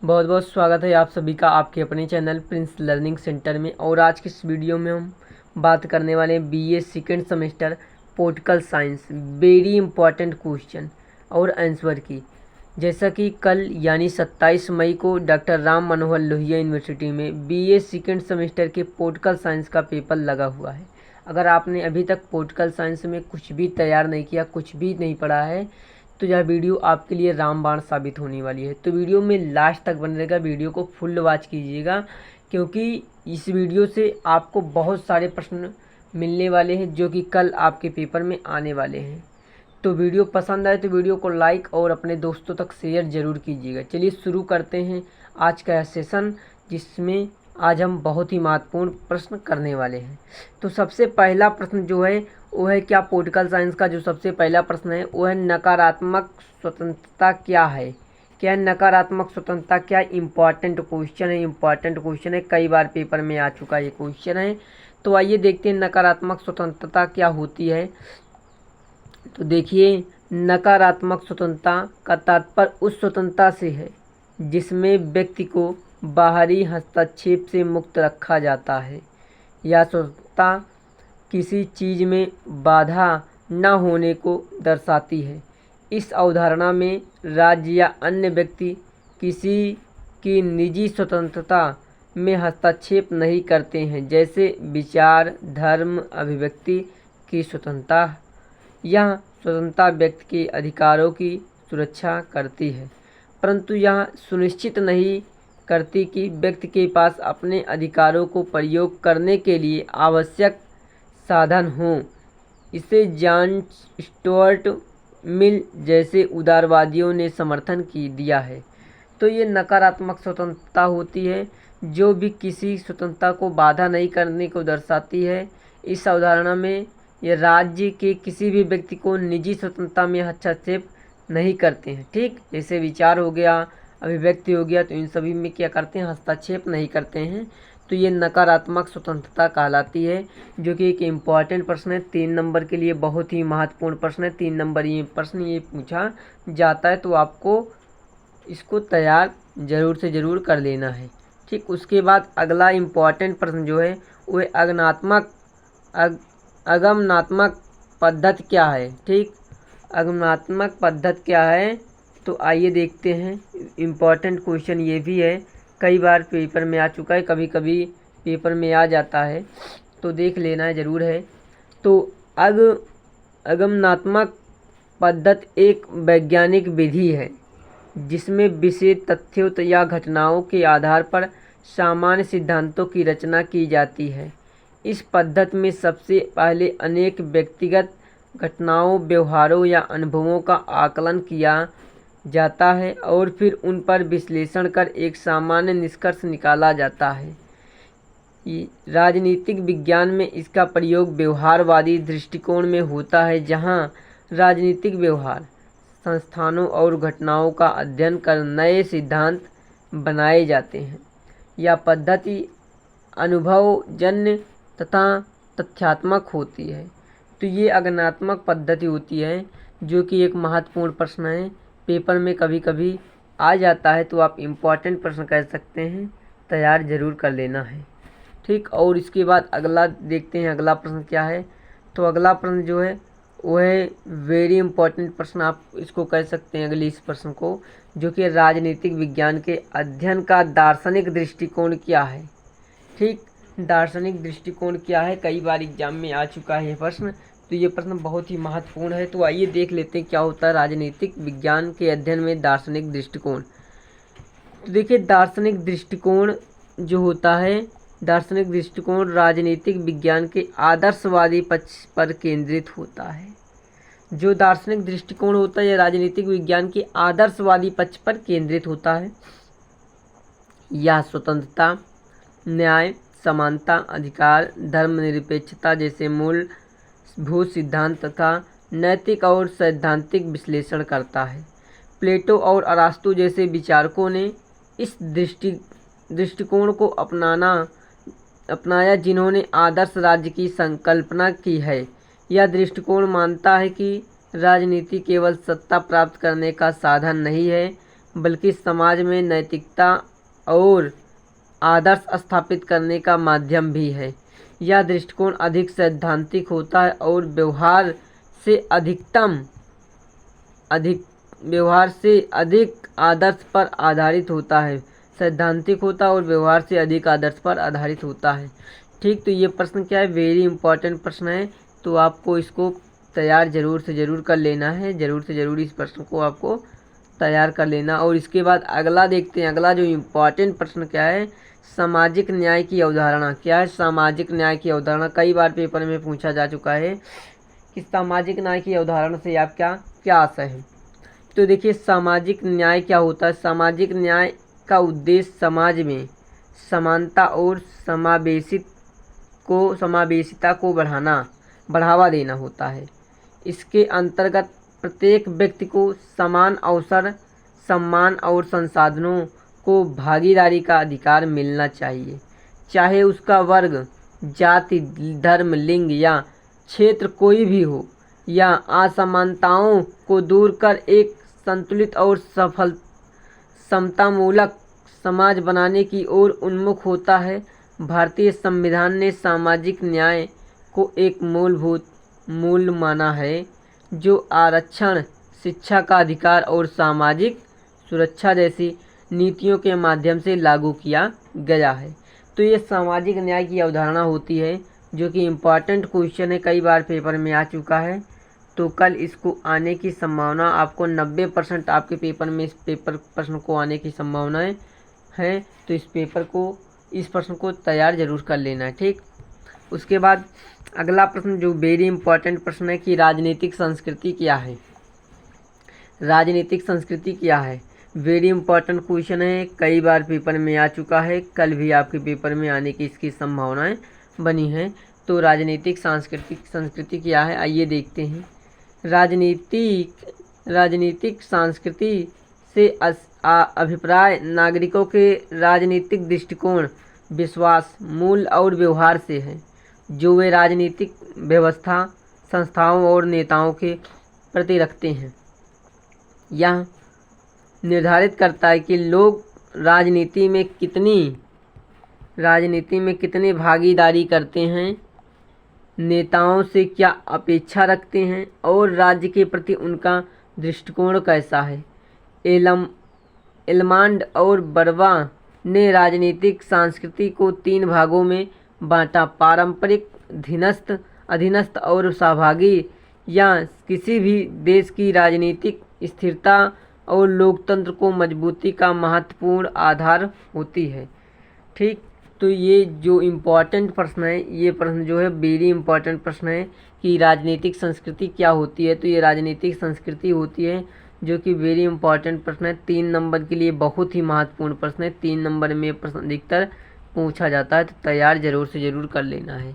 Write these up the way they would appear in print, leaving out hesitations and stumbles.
बहुत बहुत स्वागत है आप सभी का आपके अपने चैनल प्रिंस लर्निंग सेंटर में। और आज की इस वीडियो में हम बात करने वाले हैं BA second semester political science very important question और आंसर की। जैसा कि कल यानी 27 मई को डॉक्टर राम मनोहर लोहिया यूनिवर्सिटी में बीए सेकेंड सेमेस्टर के पॉलिटिकल साइंस का पेपर लगा हुआ है। अगर आपने अभी तक पॉलिटिकल साइंस में कुछ भी तैयार नहीं किया, कुछ भी नहीं पढ़ा है, तो यह वीडियो आपके लिए रामबाण साबित होने वाली है। तो वीडियो में लास्ट तक बने रहेगा, वीडियो को फुल वॉच कीजिएगा, क्योंकि इस वीडियो से आपको बहुत सारे प्रश्न मिलने वाले हैं जो कि कल आपके पेपर में आने वाले हैं। तो वीडियो पसंद आए तो वीडियो को लाइक और अपने दोस्तों तक शेयर ज़रूर कीजिएगा। चलिए शुरू करते हैं आज का सेशन, जिसमें आज हम बहुत ही महत्वपूर्ण प्रश्न करने वाले हैं। तो सबसे पहला प्रश्न जो है वो है, क्या पॉलिटिकल साइंस का जो सबसे पहला प्रश्न है वो है नकारात्मक स्वतंत्रता क्या है। क्या नकारात्मक स्वतंत्रता क्या? इम्पॉर्टेंट क्वेश्चन है, इंपॉर्टेंट क्वेश्चन है, कई बार पेपर में आ चुका ये क्वेश्चन है। तो आइए देखते हैं नकारात्मक स्वतंत्रता क्या होती है। तो देखिए, नकारात्मक स्वतंत्रता का तात्पर्य उस स्वतंत्रता से है जिसमें व्यक्ति को बाहरी हस्तक्षेप से मुक्त रखा जाता है। यह स्वतंत्रता किसी चीज़ में बाधा न होने को दर्शाती है। इस अवधारणा में राज्य या अन्य व्यक्ति किसी की निजी स्वतंत्रता में हस्तक्षेप नहीं करते हैं, जैसे विचार, धर्म, अभिव्यक्ति की स्वतंत्रता। यह स्वतंत्रता व्यक्ति के अधिकारों की सुरक्षा करती है, परंतु यह सुनिश्चित नहीं करती कि व्यक्ति के पास अपने अधिकारों को प्रयोग करने के लिए आवश्यक साधन हों। इसे जॉन स्टुअर्ट मिल जैसे उदारवादियों ने समर्थन दिया है। तो ये नकारात्मक स्वतंत्रता होती है जो भी किसी स्वतंत्रता को बाधा नहीं करने को दर्शाती है। इस अवधारणा में ये राज्य के किसी भी व्यक्ति को निजी स्वतंत्रता में हस्तक्षेप नहीं करते हैं। ठीक, जैसे विचार हो गया, अभिव्यक्ति हो गया, तो इन सभी में क्या करते हैं? हस्तक्षेप नहीं करते हैं। तो ये नकारात्मक स्वतंत्रता कहलाती है, जो कि एक इम्पॉर्टेंट प्रश्न है। 3 नंबर के लिए बहुत ही महत्वपूर्ण प्रश्न है। 3 नंबर ये प्रश्न ये पूछा जाता है, तो आपको इसको तैयार ज़रूर से ज़रूर कर लेना है। ठीक, उसके बाद अगला इम्पॉर्टेंट प्रश्न जो है वो है आगमनात्मक पद्धति क्या है। ठीक, आगमनात्मक पद्धति क्या है, तो आइए देखते हैं। इम्पॉर्टेंट क्वेश्चन ये भी है, कई बार पेपर में आ चुका है, कभी कभी पेपर में आ जाता है, तो देख लेना ज़रूर है। तो आगमनात्मक पद्धति एक वैज्ञानिक विधि है जिसमें विशेष तथ्यों या घटनाओं के आधार पर सामान्य सिद्धांतों की रचना की जाती है। इस पद्धति में सबसे पहले अनेक व्यक्तिगत घटनाओं, व्यवहारों या अनुभवों का आकलन किया जाता है और फिर उन पर विश्लेषण कर एक सामान्य निष्कर्ष निकाला जाता है। राजनीतिक विज्ञान में इसका प्रयोग व्यवहारवादी दृष्टिकोण में होता है, जहां राजनीतिक व्यवहार, संस्थानों और घटनाओं का अध्ययन कर नए सिद्धांत बनाए जाते हैं। यह पद्धति अनुभवजन्य तथा तथ्यात्मक होती है। तो ये आगमनात्मक पद्धति होती है, जो कि एक महत्वपूर्ण प्रश्न है, पेपर में कभी कभी आ जाता है, तो आप इम्पॉर्टेंट प्रश्न कह सकते हैं, तैयार ज़रूर कर लेना है। ठीक, और इसके बाद अगला देखते हैं अगला प्रश्न क्या है। तो अगला प्रश्न जो है वो है वेरी इंपॉर्टेंट प्रश्न, आप इसको कह सकते हैं अगले इस प्रश्न को, जो कि राजनीतिक विज्ञान के अध्ययन का दार्शनिक दृष्टिकोण क्या है। ठीक, दार्शनिक दृष्टिकोण क्या है, कई बार एग्जाम में आ चुका है ये प्रश्न, तो ये प्रश्न बहुत ही महत्वपूर्ण है। तो आइए देख लेते हैं क्या होता है राजनीतिक विज्ञान के अध्ययन में दार्शनिक दृष्टिकोण। तो देखिए, दार्शनिक दृष्टिकोण जो होता है, दार्शनिक दृष्टिकोण राजनीतिक विज्ञान के आदर्शवादी पक्ष पर केंद्रित होता है। जो दार्शनिक दृष्टिकोण होता है, यह राजनीतिक विज्ञान के आदर्शवादी पक्ष पर केंद्रित होता है। यह स्वतंत्रता, न्याय, समानता, अधिकार, धर्मनिरपेक्षता जैसे मूलभूत सिद्धांत तथा नैतिक और सैद्धांतिक विश्लेषण करता है। प्लेटो और अरास्तु जैसे विचारकों ने इस दृष्टिकोण को अपनाया, जिन्होंने आदर्श राज्य की संकल्पना की है। यह दृष्टिकोण मानता है कि राजनीति केवल सत्ता प्राप्त करने का साधन नहीं है, बल्कि समाज में नैतिकता और आदर्श स्थापित करने का माध्यम भी है। यह दृष्टिकोण अधिक सैद्धांतिक होता है और व्यवहार से अधिक आदर्श पर आधारित होता है। सैद्धांतिक होता है और व्यवहार से अधिक आदर्श पर आधारित होता है। ठीक, तो ये प्रश्न क्या है, वेरी इंपॉर्टेंट प्रश्न है, तो आपको इसको तैयार ज़रूर से ज़रूर कर लेना है। ज़रूर से ज़रूर इस प्रश्न को आपको तैयार कर लेना। और इसके बाद अगला देखते हैं, अगला जो इम्पॉर्टेंट प्रश्न क्या है, सामाजिक न्याय की अवधारणा क्या है। सामाजिक न्याय की अवधारणा कई बार पेपर में पूछा जा चुका है कि सामाजिक न्याय की अवधारणा से आप क्या आशय है। तो देखिए, सामाजिक न्याय क्या होता है। सामाजिक न्याय का उद्देश्य समाज में समानता और समावेशिता को बढ़ावा देना होता है। इसके अंतर्गत प्रत्येक व्यक्ति को समान अवसर, सम्मान और संसाधनों को भागीदारी का अधिकार मिलना चाहिए, चाहे उसका वर्ग, जाति, धर्म, लिंग या क्षेत्र कोई भी हो। या असमानताओं को दूर कर एक संतुलित और समतामूलक समाज बनाने की ओर उन्मुख होता है। भारतीय संविधान ने सामाजिक न्याय को एक मूलभूत मूल्य माना है, जो आरक्षण, शिक्षा का अधिकार और सामाजिक सुरक्षा जैसी नीतियों के माध्यम से लागू किया गया है। तो ये सामाजिक न्याय की अवधारणा होती है, जो कि इम्पॉर्टेंट क्वेश्चन है, कई बार पेपर में आ चुका है। तो कल इसको आने की संभावना आपको 90% आपके पेपर में इस प्रश्न को आने की संभावनाएं है। तो इस प्रश्न को तैयार जरूर कर लेना है। ठीक, उसके बाद अगला प्रश्न जो वेरी इंपॉर्टेंट प्रश्न है कि राजनीतिक संस्कृति क्या है। राजनीतिक संस्कृति क्या है, वेरी इंपॉर्टेंट क्वेश्चन है, कई बार पेपर में आ चुका है, कल भी आपके पेपर में आने की इसकी संभावनाएं बनी हैं। तो राजनीतिक संस्कृति क्या है, आइए देखते हैं। राजनीतिक संस्कृति से अभिप्राय नागरिकों के राजनीतिक दृष्टिकोण, विश्वास, मूल्य और व्यवहार से है, जो वे राजनीतिक व्यवस्था, संस्थाओं और नेताओं के प्रति रखते हैं। यह निर्धारित करता है कि लोग राजनीति में कितनी भागीदारी करते हैं, नेताओं से क्या अपेक्षा रखते हैं और राज्य के प्रति उनका दृष्टिकोण कैसा है। एलमांड और बर्वा ने राजनीतिक संस्कृति को 3 भागों में बांटा, पारंपरिक, अधीनस्थ और सहभागी। या किसी भी देश की राजनीतिक स्थिरता और लोकतंत्र को मजबूती का महत्वपूर्ण आधार होती है। ठीक, तो ये जो इम्पोर्टेंट प्रश्न है, ये प्रश्न जो है वेरी इम्पोर्टेंट प्रश्न है कि राजनीतिक संस्कृति क्या होती है। तो ये राजनीतिक संस्कृति होती है, जो कि वेरी इंपॉर्टेंट प्रश्न है। 3 नंबर के लिए बहुत ही महत्वपूर्ण प्रश्न है। 3 नंबर में प्रश्न अधिकतर पूछा जाता है, तो तैयार जरूर से ज़रूर कर लेना है।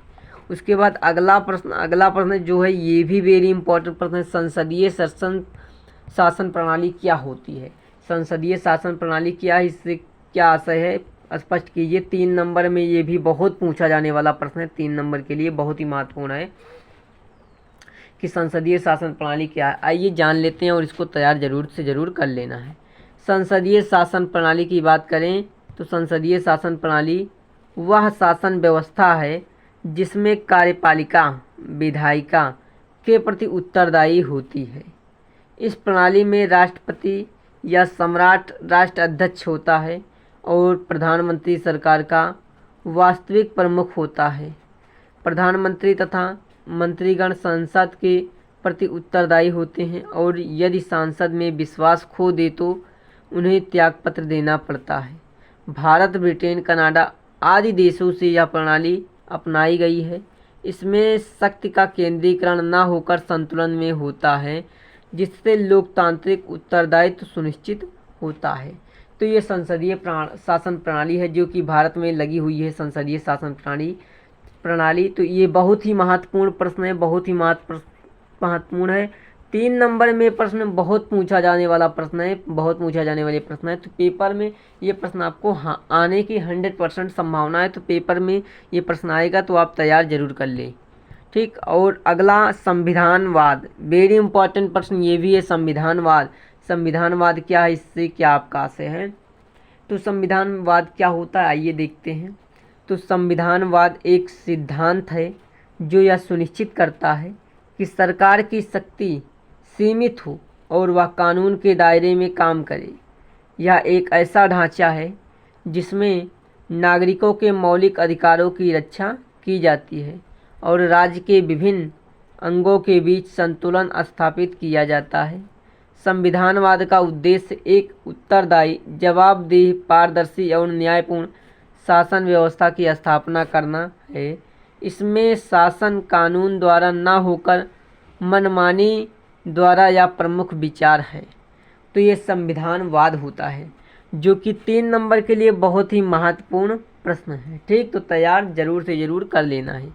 उसके बाद अगला प्रश्न जो है ये भी वेरी इंपॉर्टेंट प्रश्न है। संसदीय शासन प्रणाली क्या होती है। संसदीय शासन प्रणाली क्या है, इससे क्या आशय है, स्पष्ट कीजिए। 3 नंबर में ये भी बहुत पूछा जाने वाला प्रश्न है, 3 नंबर के लिए बहुत ही महत्वपूर्ण है कि संसदीय शासन प्रणाली क्या है। आइए जान लेते हैं और इसको तैयार जरूर से ज़रूर कर लेना है। संसदीय शासन प्रणाली की बात करें तो संसदीय शासन प्रणाली वह शासन व्यवस्था है जिसमें कार्यपालिका विधायिका के प्रति उत्तरदायी होती है। इस प्रणाली में राष्ट्रपति या सम्राट राष्ट्राध्यक्ष होता है और प्रधानमंत्री सरकार का वास्तविक प्रमुख होता है। प्रधानमंत्री तथा मंत्रीगण संसद के प्रति उत्तरदायी होते हैं और यदि सांसद में विश्वास खो दे तो उन्हें त्यागपत्र देना पड़ता है। भारत, ब्रिटेन, कनाडा आदि देशों से यह प्रणाली अपनाई गई है। इसमें शक्ति का केंद्रीकरण न होकर संतुलन में होता है, जिससे लोकतांत्रिक उत्तरदायित्व सुनिश्चित होता है। तो ये संसदीय शासन प्रणाली है जो कि भारत में लगी हुई है, संसदीय शासन प्रणाली। तो ये बहुत ही महत्वपूर्ण प्रश्न है, बहुत ही महत्वपूर्ण है। 3 नंबर में प्रश्न बहुत पूछा जाने वाला प्रश्न है, बहुत पूछा जाने वाले प्रश्न है। तो पेपर में ये प्रश्न आपको आने की 100% संभावना है। तो पेपर में ये प्रश्न आएगा तो आप तैयार जरूर कर लें। ठीक, और अगला संविधानवाद, वेरी इंपॉर्टेंट प्रश्न ये भी है। संविधानवाद, संविधानवाद क्या है, इससे क्या आपका आशय है। तो संविधानवाद क्या होता है, आइए देखते हैं। तो संविधानवाद एक सिद्धांत है जो यह सुनिश्चित करता है कि सरकार की शक्ति सीमित हो और वह कानून के दायरे में काम करे। यह एक ऐसा ढांचा है जिसमें नागरिकों के मौलिक अधिकारों की रक्षा की जाती है और राज्य के विभिन्न अंगों के बीच संतुलन स्थापित किया जाता है। संविधानवाद का उद्देश्य एक उत्तरदायी, जवाबदेह, पारदर्शी और न्यायपूर्ण शासन व्यवस्था की स्थापना करना है। इसमें शासन कानून द्वारा न होकर मनमानी द्वारा या प्रमुख विचार है। तो ये संविधानवाद होता है, जो कि 3 नंबर के लिए बहुत ही महत्वपूर्ण प्रश्न है। ठीक, तो तैयार जरूर से ज़रूर कर लेना है।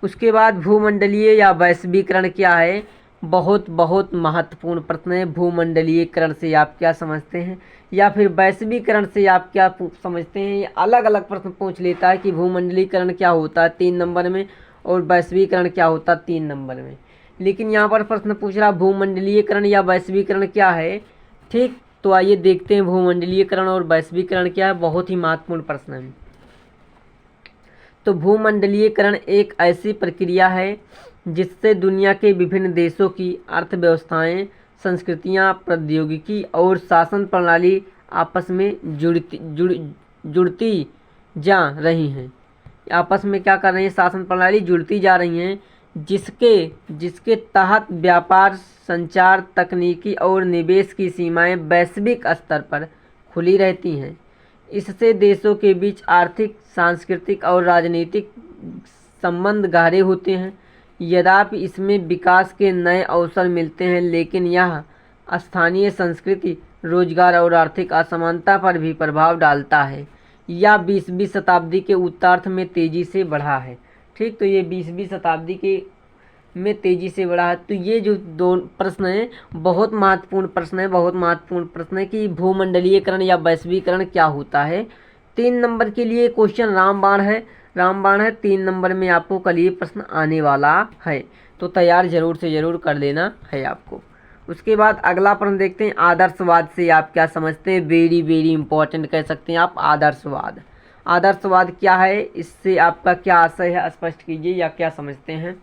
उसके बाद भूमंडलीय या वैश्वीकरण क्या है, बहुत महत्वपूर्ण प्रश्न है। भूमंडलीयकरण से आप क्या समझते हैं, या फिर वैश्वीकरण से आप क्या समझते हैं। ये अलग अलग प्रश्न पूछ लेता है कि भूमंडलीकरण क्या होता है 3 नंबर में, और वैश्वीकरण क्या होता है 3 नंबर में। लेकिन यहाँ पर प्रश्न पूछ रहा भूमंडलीयकरण या वैश्वीकरण क्या है। ठीक, तो आइए देखते हैं भूमंडलीयकरण और वैश्वीकरण क्या है, बहुत ही महत्वपूर्ण प्रश्न है। तो भूमंडलीयकरण एक ऐसी प्रक्रिया है जिससे दुनिया के विभिन्न देशों की अर्थव्यवस्थाएं, संस्कृतियां, प्रौद्योगिकी और शासन प्रणाली आपस में जुड़ती जा रही हैं। आपस में क्या कर रही हैं, शासन प्रणाली जुड़ती जा रही हैं, जिसके तहत व्यापार, संचार, तकनीकी और निवेश की सीमाएं वैश्विक स्तर पर खुली रहती हैं। इससे देशों के बीच आर्थिक, सांस्कृतिक और राजनीतिक संबंध गहरे होते हैं। यद्यपि इसमें विकास के नए अवसर मिलते हैं, लेकिन यह स्थानीय संस्कृति, रोजगार और आर्थिक असमानता पर भी प्रभाव डालता है। यह 20वीं शताब्दी के उत्तरार्ध में तेज़ी से बढ़ा है। ठीक, तो ये 20वीं शताब्दी के में तेज़ी से बढ़ा है। तो ये जो दो प्रश्न हैं बहुत महत्वपूर्ण प्रश्न है, बहुत महत्वपूर्ण प्रश्न है कि भूमंडलीयकरण या वैश्वीकरण क्या होता है। 3 नंबर के लिए क्वेश्चन रामबाण है, 3 नंबर में आपको कल ये प्रश्न आने वाला है, तो तैयार जरूर से ज़रूर कर लेना है आपको। उसके बाद अगला प्रश्न देखते हैं, आदर्शवाद से आप क्या समझते हैं। वेरी इंपॉर्टेंट कह सकते हैं आप आदर्शवाद। आदर्शवाद क्या है, इससे आपका क्या आशय है, स्पष्ट कीजिए या क्या समझते हैं।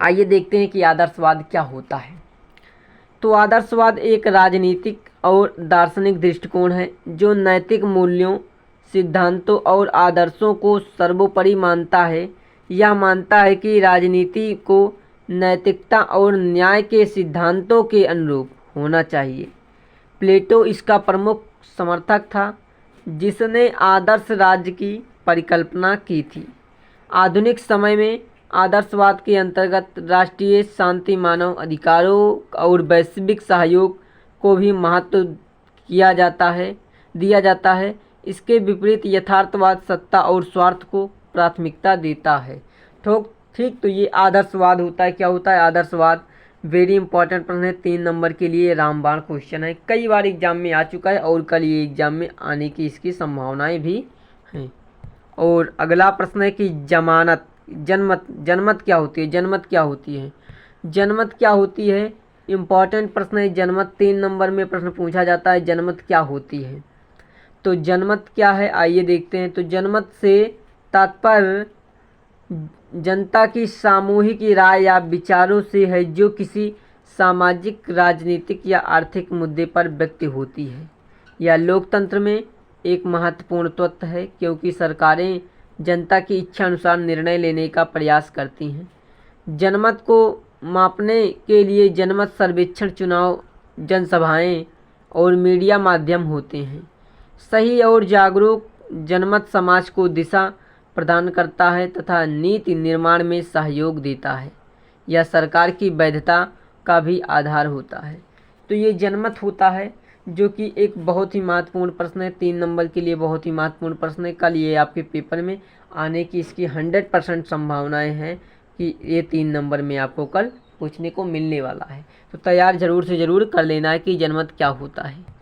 आइए देखते हैं कि आदर्शवाद क्या होता है। तो आदर्शवाद एक राजनीतिक और दार्शनिक दृष्टिकोण है जो नैतिक मूल्यों, सिद्धांतों और आदर्शों को सर्वोपरि मानता है। यह मानता है कि राजनीति को नैतिकता और न्याय के सिद्धांतों के अनुरूप होना चाहिए। प्लेटो इसका प्रमुख समर्थक था, जिसने आदर्श राज्य की परिकल्पना की थी। आधुनिक समय में आदर्शवाद के अंतर्गत राष्ट्रीय शांति, मानव अधिकारों और वैश्विक सहयोग को भी महत्व दिया जाता है। इसके विपरीत यथार्थवाद सत्ता और स्वार्थ को प्राथमिकता देता है। ठीक, तो ये आदर्शवाद होता है। क्या होता है आदर्शवाद, वेरी इंपॉर्टेंट प्रश्न है, 3 नंबर के लिए रामबाण क्वेश्चन है, कई बार एग्जाम में आ चुका है और कल ये एग्जाम में आने की इसकी संभावनाएं भी हैं। और अगला प्रश्न है कि जनमत क्या होती है। जनमत क्या होती है, इम्पॉर्टेंट प्रश्न है। जनमत 3 नंबर में प्रश्न पूछा जाता है, जनमत क्या होती है। तो जनमत क्या है, आइए देखते हैं। तो जनमत से तात्पर्य जनता की सामूहिक राय या विचारों से है, जो किसी सामाजिक, राजनीतिक या आर्थिक मुद्दे पर व्यक्त होती है। यह लोकतंत्र में एक महत्वपूर्ण तत्व है, क्योंकि सरकारें जनता की इच्छा अनुसार निर्णय लेने का प्रयास करती हैं। जनमत को मापने के लिए जनमत सर्वेक्षण, चुनाव, जनसभाएं और मीडिया माध्यम होते हैं। सही और जागरूक जनमत समाज को दिशा प्रदान करता है तथा नीति निर्माण में सहयोग देता है। यह सरकार की वैधता का भी आधार होता है। तो ये जनमत होता है, जो कि एक बहुत ही महत्वपूर्ण प्रश्न है, 3 नंबर के लिए बहुत ही महत्वपूर्ण प्रश्न है। कल ये आपके पेपर में आने की इसकी 100% संभावनाएं हैं कि ये 3 नंबर में आपको कल पूछने को मिलने वाला है। तो तैयार जरूर से ज़रूर कर लेना है कि जनमत क्या होता है।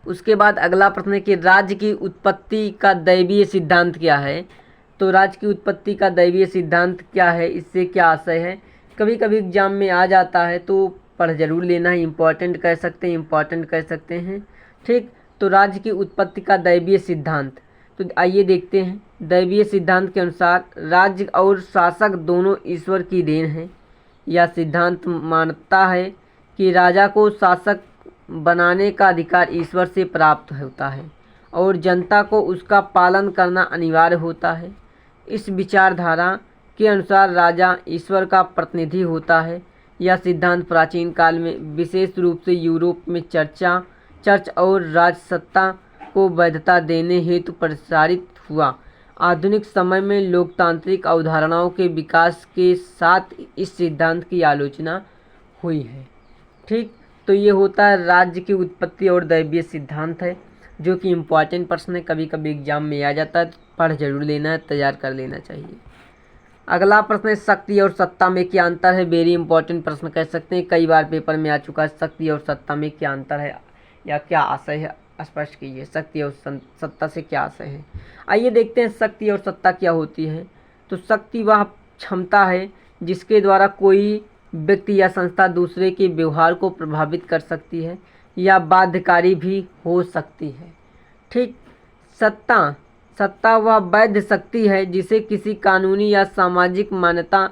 उसके बाद अगला प्रश्न है कि राज्य की उत्पत्ति का दैवीय सिद्धांत क्या है। तो राज्य की उत्पत्ति का दैवीय सिद्धांत क्या है, इससे क्या आशय है। कभी कभी एग्जाम में आ जाता है, तो पढ़ जरूर लेना है। इम्पॉर्टेंट कह सकते हैं, इम्पॉर्टेंट कह सकते हैं। ठीक, तो राज्य की उत्पत्ति का दैवीय सिद्धांत, तो आइए देखते हैं। दैवीय सिद्धांत के अनुसार राज्य और शासक दोनों ईश्वर की देन है। यह सिद्धांत मानता है कि राजा को शासक बनाने का अधिकार ईश्वर से प्राप्त होता है और जनता को उसका पालन करना अनिवार्य होता है। इस विचारधारा के अनुसार राजा ईश्वर का प्रतिनिधि होता है। यह सिद्धांत प्राचीन काल में विशेष रूप से यूरोप में चर्च और राजसत्ता को वैधता देने हेतु प्रसारित हुआ। आधुनिक समय में लोकतांत्रिक अवधारणाओं के विकास के साथ इस सिद्धांत की आलोचना हुई है। ठीक, तो ये होता है राज्य की उत्पत्ति और दैवीय सिद्धांत है, जो कि इम्पॉर्टेंट प्रश्न है, कभी कभी एग्जाम में आ जाता है, तो पढ़ जरूर लेना है, तैयार कर लेना चाहिए। अगला प्रश्न है शक्ति और सत्ता में क्या अंतर है। वेरी इंपॉर्टेंट प्रश्न कह सकते हैं, कई बार पेपर में आ चुका है। शक्ति और सत्ता में क्या अंतर है या क्या आशय है, स्पष्ट कीजिए। शक्ति और सत्ता से क्या आशय है। आइए देखते हैं शक्ति और सत्ता क्या होती है। तो शक्ति वह क्षमता है जिसके द्वारा कोई व्यक्ति या संस्था दूसरे के व्यवहार को प्रभावित कर सकती है या बाध्यकारी भी हो सकती है। ठीक, सत्ता वह वैध शक्ति है जिसे किसी कानूनी या सामाजिक मान्यता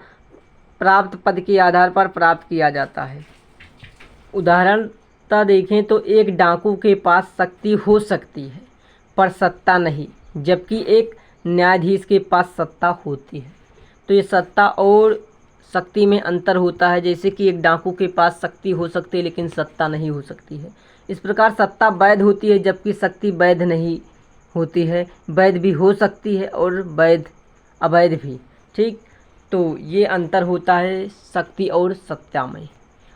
प्राप्त पद के आधार पर प्राप्त किया जाता है। उदाहरणतः देखें तो एक डाकू के पास शक्ति हो सकती है पर सत्ता नहीं, जबकि एक न्यायाधीश के पास सत्ता होती है। तो ये सत्ता और शक्ति में अंतर होता है। जैसे कि एक डाकू के पास शक्ति हो सकती है लेकिन सत्ता नहीं हो सकती है। इस प्रकार सत्ता वैध होती है जबकि शक्ति वैध नहीं होती है। वैध भी हो सकती है और वैध अवैध भी। ठीक, तो ये अंतर होता है शक्ति और सत्ता में।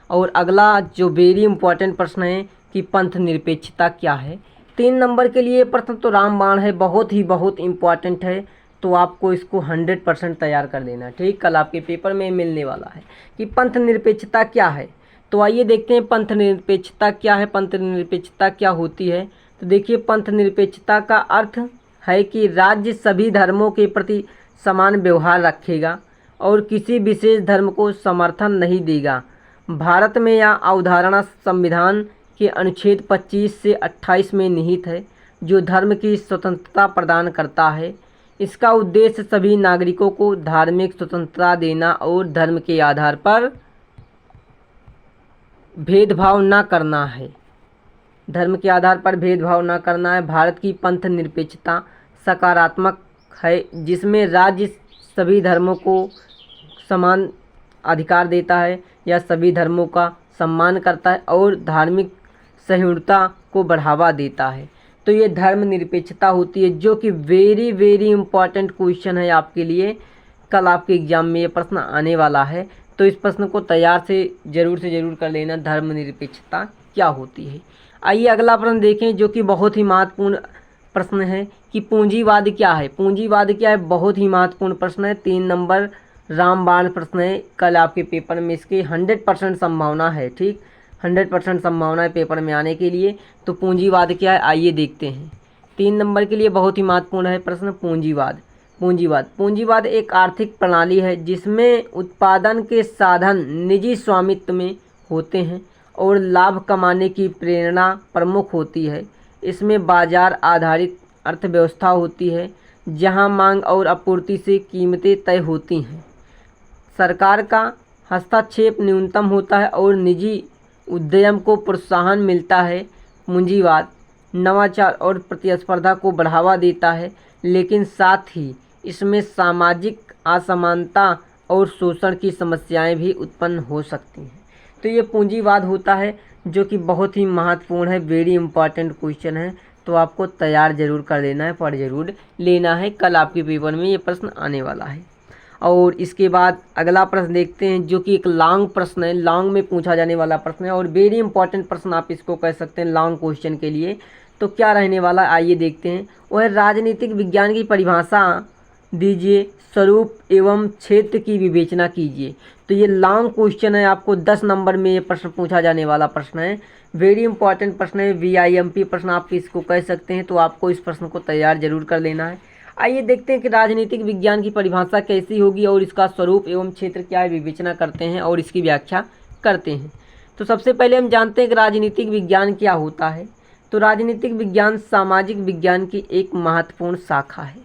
और अगला जो वेरी इंपॉर्टेंट प्रश्न है कि पंथ निरपेक्षता क्या है। 3 नंबर के लिए प्रश्न तो रामबाण है, बहुत इम्पॉर्टेंट है, तो आपको इसको 100% तैयार कर देना। ठीक, कल आपके पेपर में मिलने वाला है कि पंथ निरपेक्षता क्या है। तो आइए देखते हैं पंथ निरपेक्षता क्या है, पंथ निरपेक्षता क्या होती है। तो देखिए, पंथ निरपेक्षता का अर्थ है कि राज्य सभी धर्मों के प्रति समान व्यवहार रखेगा और किसी विशेष धर्म को समर्थन नहीं देगा। भारत में यह अवधारणा संविधान के अनुच्छेद 25 से 28 में निहित है, जो धर्म की स्वतंत्रता प्रदान करता है। इसका उद्देश्य सभी नागरिकों को धार्मिक स्वतंत्रता देना और धर्म के आधार पर भेदभाव न करना है। धर्म के आधार पर भेदभाव न करना है। भारत की पंथ निरपेक्षता सकारात्मक है, जिसमें राज्य सभी धर्मों को समान अधिकार देता है या सभी धर्मों का सम्मान करता है और धार्मिक सहिष्णुता को बढ़ावा देता है। तो ये धर्म निरपेक्षता होती है, जो कि वेरी इंपॉर्टेंट क्वेश्चन है आपके लिए। कल आपके एग्जाम में ये प्रश्न आने वाला है, तो इस प्रश्न को तैयार से ज़रूर कर लेना, धर्म निरपेक्षता क्या होती है। आइए अगला प्रश्न देखें, जो कि बहुत ही महत्वपूर्ण प्रश्न है कि पूंजीवाद क्या है। पूंजीवाद क्या है, बहुत ही महत्वपूर्ण प्रश्न है। 3 नंबर रामबाण प्रश्न है, कल आपके पेपर में इसकी 100% संभावना है। ठीक, 100% संभावना है पेपर में आने के लिए। तो पूंजीवाद क्या है, आइए देखते हैं। 3 नंबर के लिए बहुत ही महत्वपूर्ण है प्रश्न पूंजीवाद एक आर्थिक प्रणाली है जिसमें उत्पादन के साधन निजी स्वामित्व में होते हैं और लाभ कमाने की प्रेरणा प्रमुख होती है। इसमें बाजार आधारित अर्थव्यवस्था होती है, जहां मांग और आपूर्ति से कीमतें तय होती हैं। सरकार का हस्तक्षेप न्यूनतम होता है और निजी उद्यम को प्रोत्साहन मिलता है। पूंजीवाद नवाचार और प्रतिस्पर्धा को बढ़ावा देता है, लेकिन साथ ही इसमें सामाजिक असमानता और शोषण की समस्याएं भी उत्पन्न हो सकती हैं। तो ये पूंजीवाद होता है, जो कि बहुत ही महत्वपूर्ण है, वेरी इंपॉर्टेंट क्वेश्चन है। तो आपको तैयार जरूर कर लेना है, पढ़ जरूर लेना है, कल आपके पेपर में ये प्रश्न आने वाला है। और इसके बाद अगला प्रश्न देखते हैं, जो कि एक लॉन्ग प्रश्न है, लॉन्ग में पूछा जाने वाला प्रश्न है और वेरी इंपॉर्टेंट प्रश्न आप इसको कह सकते हैं लॉन्ग क्वेश्चन के लिए। तो क्या रहने वाला, आइए देखते हैं। वह राजनीतिक विज्ञान की परिभाषा दीजिए, स्वरूप एवं क्षेत्र की विवेचना कीजिए। तो ये लॉन्ग क्वेश्चन है, आपको 10 नंबर में ये प्रश्न पूछा जाने वाला प्रश्न है, वेरी इंपॉर्टेंट प्रश्न है, VIMP प्रश्न आप इसको कह सकते हैं। तो आपको इस प्रश्न को तैयार जरूर कर लेना है। आइए देखते हैं कि राजनीतिक विज्ञान की परिभाषा कैसी होगी और इसका स्वरूप एवं क्षेत्र क्या है, विवेचना करते हैं और इसकी व्याख्या करते हैं। तो सबसे पहले हम जानते हैं कि राजनीतिक विज्ञान क्या होता है। तो राजनीतिक विज्ञान सामाजिक विज्ञान की एक महत्वपूर्ण शाखा है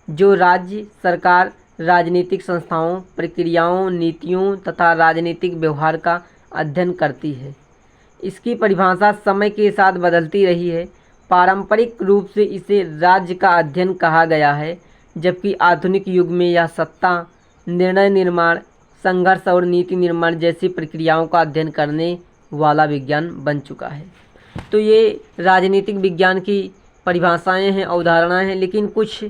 जो राज्य सरकार, राजनीतिक संस्थाओं, प्रक्रियाओं, नीतियों तथा राजनीतिक व्यवहार का अध्ययन करती है। इसकी परिभाषा समय के साथ बदलती रही है। पारंपरिक रूप से इसे राज्य का अध्ययन कहा गया है, जबकि आधुनिक युग में यह सत्ता, निर्णय निर्माण, संघर्ष और नीति निर्माण जैसी प्रक्रियाओं का अध्ययन करने वाला विज्ञान बन चुका है। तो ये राजनीतिक विज्ञान की परिभाषाएं हैं, अवधारणाएं हैं, लेकिन कुछ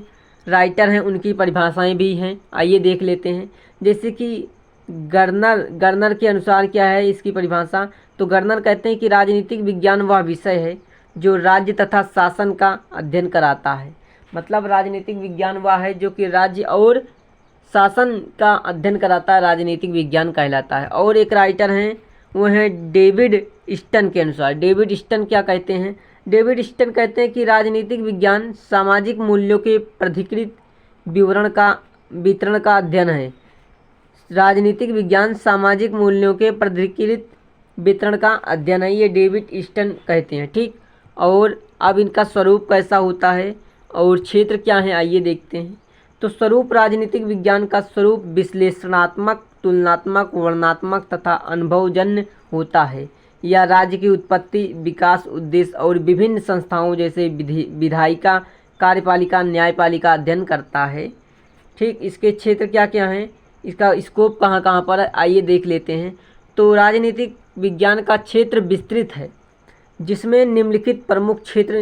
राइटर हैं उनकी परिभाषाएं भी हैं। आइए देख लेते हैं। जैसे कि गर्नर के अनुसार क्या है इसकी परिभाषा। तो गर्नर कहते हैं कि राजनीतिक विज्ञान वह विषय है जो राज्य तथा शासन का अध्ययन कराता है। मतलब राजनीतिक विज्ञान वह है जो कि राज्य और शासन का अध्ययन कराता है, राजनीतिक विज्ञान कहलाता है। और एक राइटर हैं वो हैं डेविड स्टन के अनुसार। डेविड स्टन क्या कहते हैं? डेविड स्टन कहते हैं कि राजनीतिक विज्ञान सामाजिक मूल्यों के प्राधिकृत वितरण का अध्ययन है। राजनीतिक विज्ञान सामाजिक मूल्यों के प्राधिकृत वितरण का अध्ययन है, ये डेविड स्टन कहते हैं। ठीक, और अब इनका स्वरूप कैसा होता है और क्षेत्र क्या है, आइए देखते हैं। तो स्वरूप राजनीतिक विज्ञान का स्वरूप विश्लेषणात्मक, तुलनात्मक, वर्णनात्मक तथा अनुभवजन्य होता है। यह राज्य की उत्पत्ति, विकास, उद्देश्य और विभिन्न संस्थाओं जैसे विधायिका, कार्यपालिका, न्यायपालिका अध्ययन करता है। ठीक, इसके क्षेत्र क्या क्या हैं, इसका स्कोप कहाँ कहाँ पर है, आइए देख लेते हैं। तो राजनीतिक विज्ञान का क्षेत्र विस्तृत है जिसमें निम्नलिखित प्रमुख क्षेत्र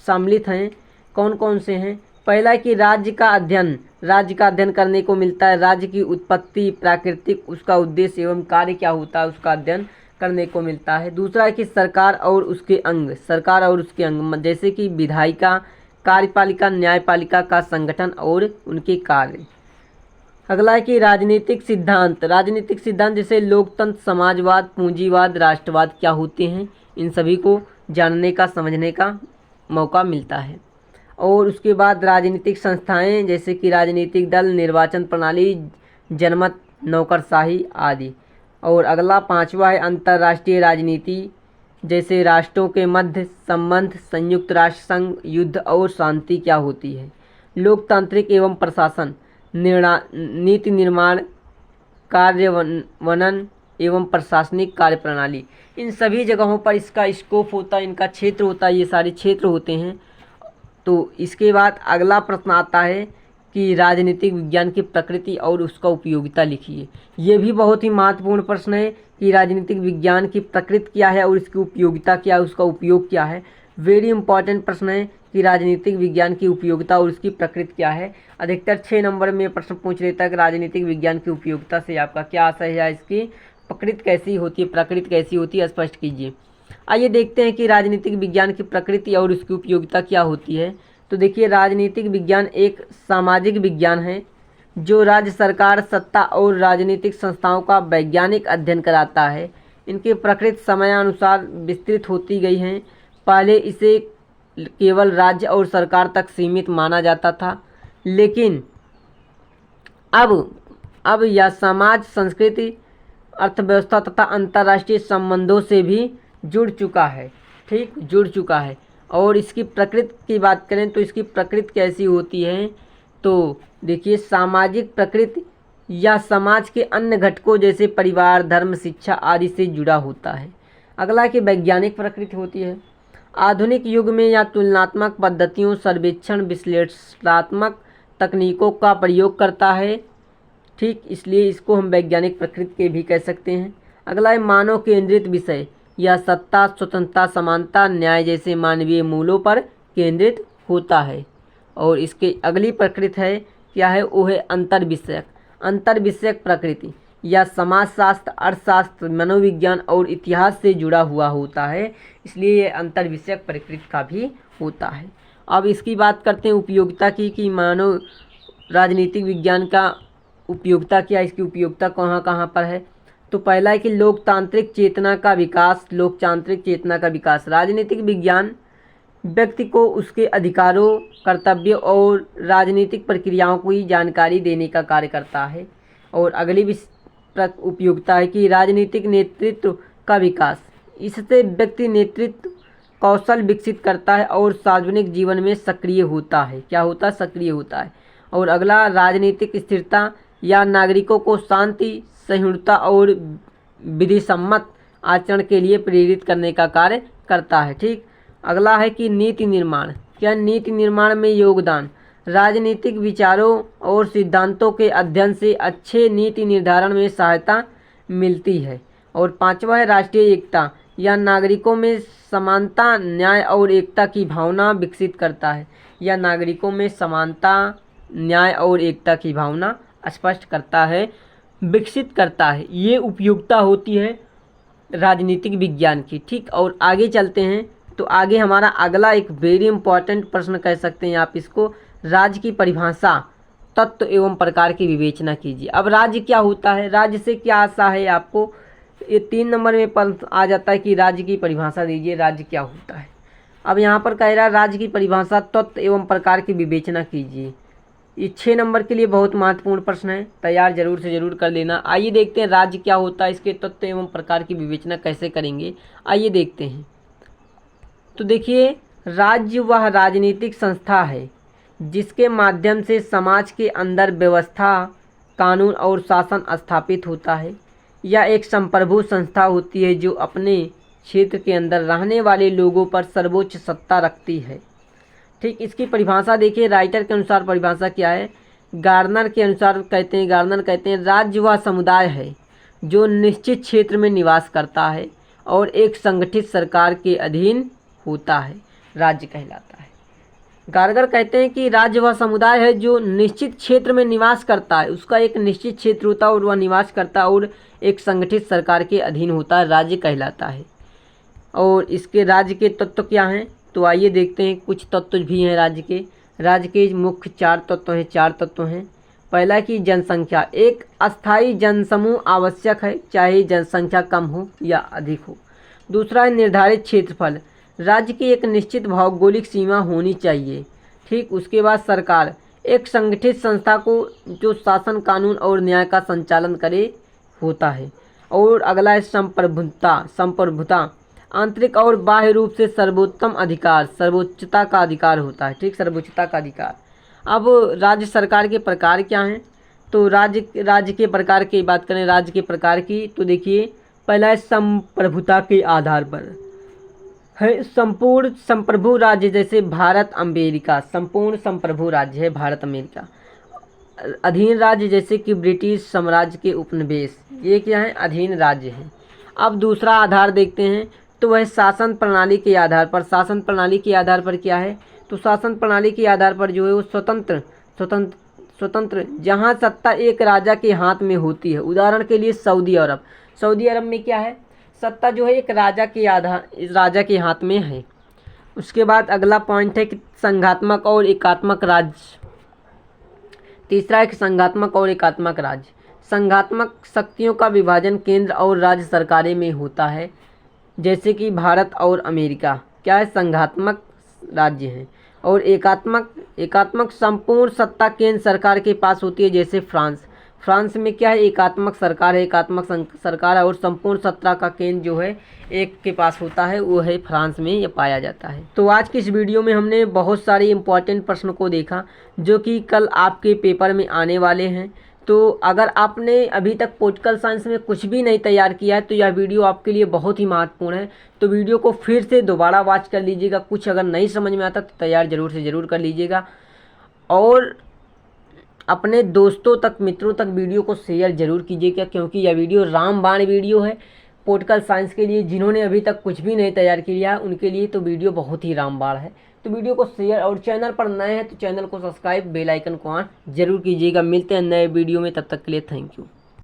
सम्मिलित हैं। कौन कौन से हैं? पहला है कि राज्य का अध्ययन करने को मिलता है। राज्य की उत्पत्ति, प्राकृतिक, उसका उद्देश्य एवं कार्य क्या होता है उसका अध्ययन करने को मिलता है। दूसरा है कि सरकार और उसके अंग जैसे कि विधायिका, कार्यपालिका, न्यायपालिका का संगठन और उनके कार्य। अगला है कि राजनीतिक सिद्धांत जैसे लोकतंत्र, समाजवाद, पूंजीवाद, राष्ट्रवाद क्या होते हैं, इन सभी को जानने का, समझने का मौका मिलता है। और उसके बाद राजनीतिक संस्थाएं जैसे कि राजनीतिक दल, निर्वाचन प्रणाली, जनमत, नौकरशाही आदि। और अगला पांचवा है अंतर्राष्ट्रीय राजनीति जैसे राष्ट्रों के मध्य संबंध, संयुक्त राष्ट्र संघ, युद्ध और शांति क्या होती है। लोकतांत्रिक एवं प्रशासन, नीति निर्माण, कार्यान्वयन एवं प्रशासनिक कार्यप्रणाली, इन सभी जगहों पर इसका स्कोप होता है, इनका क्षेत्र होता है, ये सारे क्षेत्र होते हैं। तो इसके बाद अगला प्रश्न आता है कि राजनीतिक विज्ञान की प्रकृति और उसका उपयोगिता लिखिए। ये भी बहुत ही महत्वपूर्ण प्रश्न है कि राजनीतिक विज्ञान की प्रकृति क्या है और इसकी उपयोगिता क्या है, उसका उपयोग क्या है। वेरी इंपॉर्टेंट प्रश्न है कि राजनीतिक विज्ञान की उपयोगिता और उसकी प्रकृति क्या है। अधिकतर 6 नंबर में प्रश्न पूछ लेता है कि राजनीतिक विज्ञान की उपयोगिता से आपका क्या आशय है, इसकी प्रकृति कैसी होती है, स्पष्ट कीजिए। आइए देखते हैं कि राजनीतिक विज्ञान की प्रकृति और उसकी उपयोगिता क्या होती है। तो देखिए, राजनीतिक विज्ञान एक सामाजिक विज्ञान है जो राज्य सरकार, सत्ता और राजनीतिक संस्थाओं का वैज्ञानिक अध्ययन कराता है। इनकी प्रकृति समयानुसार विस्तृत होती गई है। पहले इसे केवल राज्य और सरकार तक सीमित माना जाता था, लेकिन अब यह समाज, संस्कृति, अर्थव्यवस्था तथा अंतर्राष्ट्रीय संबंधों से भी जुड़ चुका है। ठीक, जुड़ चुका है। और इसकी प्रकृति की बात करें तो इसकी प्रकृति कैसी होती है, तो देखिए, सामाजिक प्रकृति या समाज के अन्य घटकों जैसे परिवार, धर्म, शिक्षा आदि से जुड़ा होता है। अगला की वैज्ञानिक प्रकृति होती है। आधुनिक युग में यह तुलनात्मक पद्धतियों, सर्वेक्षण, विश्लेषणात्मक तकनीकों का प्रयोग करता है। ठीक, इसलिए इसको हम वैज्ञानिक प्रकृति के भी कह सकते हैं। अगला है मानव केंद्रित विषय। यह सत्ता, स्वतंत्रता, समानता, न्याय जैसे मानवीय मूल्यों पर केंद्रित होता है। और इसके अगली प्रकृति है क्या है, वो है अंतर्विषयक प्रकृति। यह समाजशास्त्र, अर्थशास्त्र, मनोविज्ञान और इतिहास से जुड़ा हुआ होता है, इसलिए यह अंतर्विषयक प्रकृति का भी होता है। अब इसकी बात करते हैं उपयोगिता की कि मानव राजनीतिक विज्ञान का उपयोगिता क्या, इसकी उपयोगिता कहाँ कहाँ पर है। तो पहला है कि लोकतांत्रिक चेतना का विकास। राजनीतिक विज्ञान व्यक्ति को उसके अधिकारों, कर्तव्यों और राजनीतिक प्रक्रियाओं की जानकारी देने का कार्य करता है। और अगली उपयोगिता है कि राजनीतिक नेतृत्व का विकास। इससे व्यक्ति नेतृत्व कौशल विकसित करता है और सार्वजनिक जीवन में सक्रिय होता है। क्या होता है? सक्रिय होता है। और अगला, राजनीतिक स्थिरता या नागरिकों को शांति, सहिष्णुता और विधिसम्मत आचरण के लिए प्रेरित करने का कार्य करता है। ठीक। अगला है कि नीति निर्माण। क्या नीति निर्माण में योगदान? राजनीतिक विचारों और सिद्धांतों के अध्ययन से अच्छे नीति निर्धारण में सहायता मिलती है। और पांचवा है राष्ट्रीय एकता या नागरिकों में समानता, न्याय और एकता की भावना विकसित करता है। या नागरिकों में समानता, न्याय और एकता की भावना स्पष्ट करता है, विकसित करता है। ये उपयोगिता होती है राजनीतिक विज्ञान की। ठीक। और आगे चलते हैं तो आगे हमारा अगला एक वेरी इंपॉर्टेंट प्रश्न कह सकते हैं आप इसको, राज्य की परिभाषा, तत्व एवं प्रकार की विवेचना कीजिए। अब राज्य क्या होता है? राज्य से क्या आशा है आपको? ये 3 नंबर में प्रश्न आ जाता है कि राज्य की परिभाषा दीजिए, राज्य क्या होता है। अब यहाँ पर कह रहा है राज्य की परिभाषा, तत्व एवं प्रकार की विवेचना कीजिए। ये 6 नंबर के लिए बहुत महत्वपूर्ण प्रश्न है, तैयार जरूर से जरूर कर लेना। आइए देखते हैं राज्य क्या होता है, इसके तत्व एवं प्रकार की विवेचना कैसे करेंगे, आइए देखते हैं। तो देखिए, राज्य वह राजनीतिक संस्था है जिसके माध्यम से समाज के अंदर व्यवस्था, कानून और शासन स्थापित होता है। यह एक संप्रभु संस्था होती है जो अपने क्षेत्र के अंदर रहने वाले लोगों पर सर्वोच्च सत्ता रखती है। ठीक। इसकी परिभाषा देखिए, राइटर के अनुसार परिभाषा क्या है? गार्नर के अनुसार गार्नर कहते हैं राज्य वह समुदाय है जो निश्चित क्षेत्र में निवास करता है और एक संगठित सरकार के अधीन होता है, राज्य कहलाता है। गार्गर कहते हैं कि राज्य वह समुदाय है जो निश्चित क्षेत्र में निवास करता है, उसका एक निश्चित क्षेत्र होता है और वह निवास करता है और एक संगठित सरकार के अधीन होता है, राज्य कहलाता है। और इसके राज्य के तत्व क्या हैं? तो आइए देखते हैं, कुछ तत्व भी हैं राज्य के। राज्य के मुख्य 4 तत्व हैं, 4 तत्व हैं। पहला कि जनसंख्या, एक अस्थायी जनसमूह आवश्यक है, चाहे जनसंख्या कम हो या अधिक हो। दूसरा है निर्धारित क्षेत्रफल, राज्य की एक निश्चित भौगोलिक सीमा होनी चाहिए। ठीक। उसके बाद सरकार, एक संगठित संस्था को जो शासन, कानून और न्याय का संचालन करे होता है। और अगला है संप्रभुता, आंतरिक और बाह्य रूप से सर्वोत्तम अधिकार, सर्वोच्चता का अधिकार होता है। ठीक। सर्वोच्चता का अधिकार। अब राज्य सरकार के प्रकार क्या हैं? तो राज्य के प्रकार की बात करें, राज्य के प्रकार की, तो देखिए, पहला है संप्रभुता के आधार पर है संपूर्ण संप्रभु राज्य, जैसे भारत अमेरिका संपूर्ण संप्रभु राज्य है, भारत अमेरिका। अधीन राज्य जैसे कि ब्रिटिश साम्राज्य के उपनिवेश, ये क्या है? अधीन राज्य है। अब दूसरा आधार देखते हैं, तो वह शासन प्रणाली के आधार पर। शासन प्रणाली के आधार पर क्या है? तो शासन प्रणाली के आधार पर जो है वो स्वतंत्र जहाँ सत्ता एक राजा के हाथ में होती है। उदाहरण के लिए सऊदी अरब में क्या है? सत्ता जो है एक राजा के हाथ में है। उसके बाद अगला पॉइंट है कि संघात्मक और एकात्मक राज्य। तीसरा है कि संघात्मक और एकात्मक राज्य। संघात्मक शक्तियों का विभाजन केंद्र और राज्य सरकारें में होता है, जैसे कि भारत और अमेरिका क्या है? संघात्मक राज्य हैं। और एकात्मक संपूर्ण सत्ता केंद्र सरकार के पास होती है, जैसे फ्रांस में क्या है? एकात्मक सरकार है, एकात्मक सरकार है और संपूर्ण सत्ता का केंद्र जो है एक के पास होता है, वो है फ्रांस में, ये पाया जाता है। तो आज की इस वीडियो में हमने बहुत सारे इंपॉर्टेंट प्रश्न को देखा जो कि कल आपके पेपर में आने वाले हैं। तो अगर आपने अभी तक पॉलिटिकल साइंस में कुछ भी नहीं तैयार किया है तो यह वीडियो आपके लिए बहुत ही महत्वपूर्ण है। तो वीडियो को फिर से दोबारा वॉच कर लीजिएगा, कुछ अगर नहीं समझ में आता तो तैयार जरूर से ज़रूर कर लीजिएगा। और अपने दोस्तों तक, मित्रों तक वीडियो को शेयर जरूर कीजिएगा, क्योंकि यह वीडियो रामबाण वीडियो है पॉलिटिकल साइंस के लिए। जिन्होंने अभी तक कुछ भी नहीं तैयार किया है उनके लिए तो वीडियो बहुत ही रामबाण है। तो वीडियो को शेयर, और चैनल पर नए हैं तो चैनल को सब्सक्राइब, बेल आइकन को ऑन जरूर कीजिएगा। मिलते हैं नए वीडियो में, तब तक के लिए थैंक यू।